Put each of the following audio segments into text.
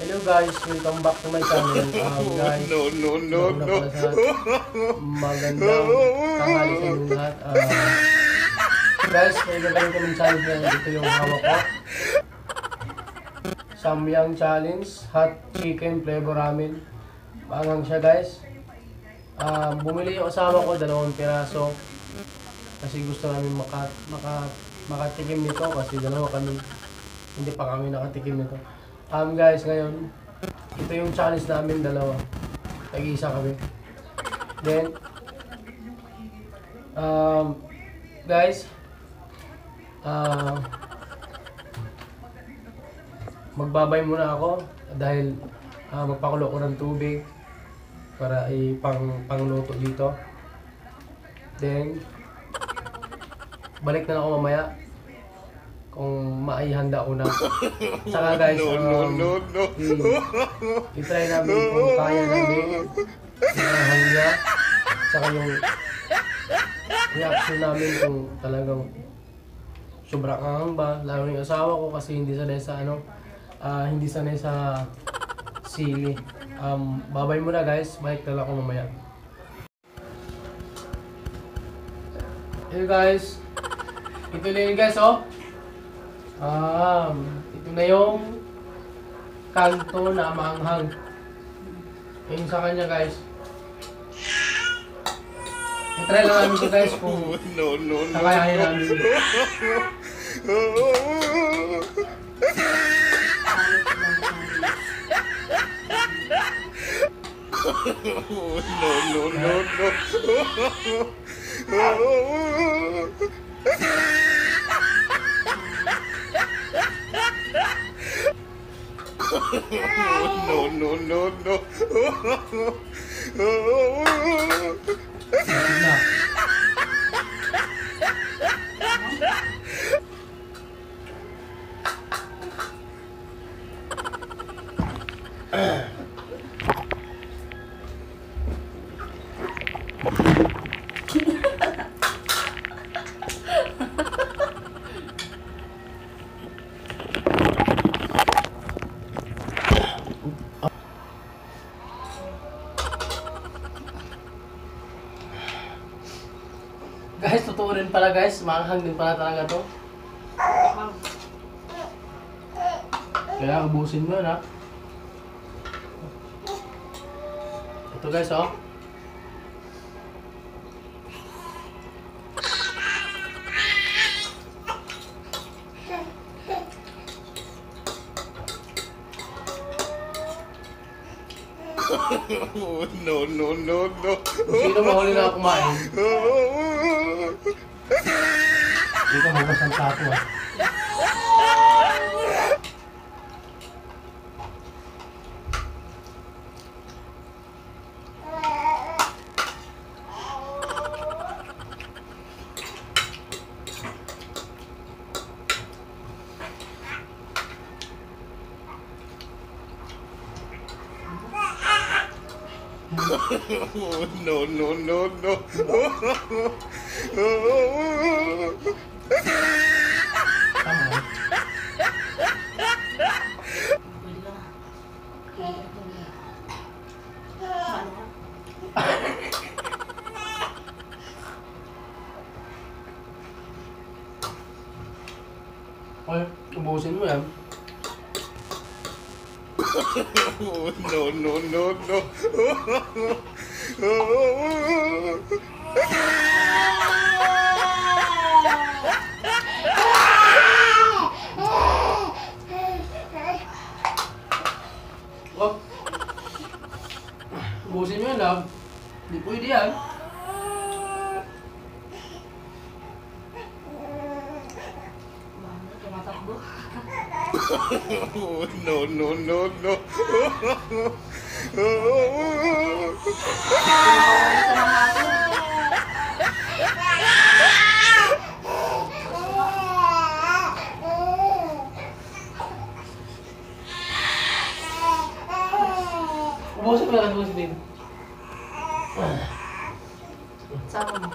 Hello guys, welcome back to my channel. Guys, no. Magandang tanghali sa inyo lahat. Guys, may gagawin kaming challenge na ito yung hawak ko. Samyang challenge, hot chicken flavor ramen. Maanghang siya guys. Bumili yung asawa ko 2 piraso. Kasi gusto namin makatikim nito kasi dalawa kami. Hindi pa kami nakatikim nito. Guys, ngayon, ito yung challenge namin 2. Nag-iisa kami. Then, guys, magbabay muna ako dahil magpakulo ko ng tubig para pangluto dito. Then, balik na ako mamaya kung maihanda ko na. Saka guys, i-try namin kung kaya namin yung niya. Saka yung reaction namin kung talagang sobrang anghang ba. Lalo yung asawa ko kasi hindi sanay sa sili. Babay muna guys, balik na lang ako mamaya. Hey guys, ito na yun guys, oh. Ito na yung kanto na maanghang. Yung sa kanya guys. I-try lang namin ito guys kung kakayahin namin. Guys, totoo rin pala guys, maanghang din pala talaga to. Kaya ubusin mo na. Ito guys, oh. No. Sino mahuli na kumain? Dito hugas ang plato, ah. No. Ay, ubusin mo yan. No. Wag. Ubusin mo yan, love. Hindi pwede yan. Tumatakbo. No. Ubusin mo yan, ubusin din. Sama mo.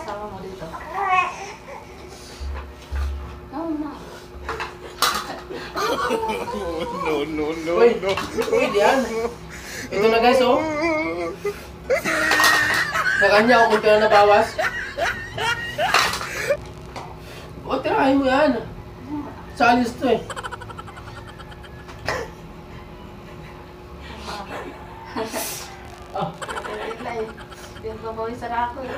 Sama mo dito. No. No, no, no, Uy, no. pwede yan. Ito na guys, oh. Sa kanya, oh, kunti na nabawas. O, tirahin mo yan. Sa alis to eh. Ah, Yung babawi sa rako eh.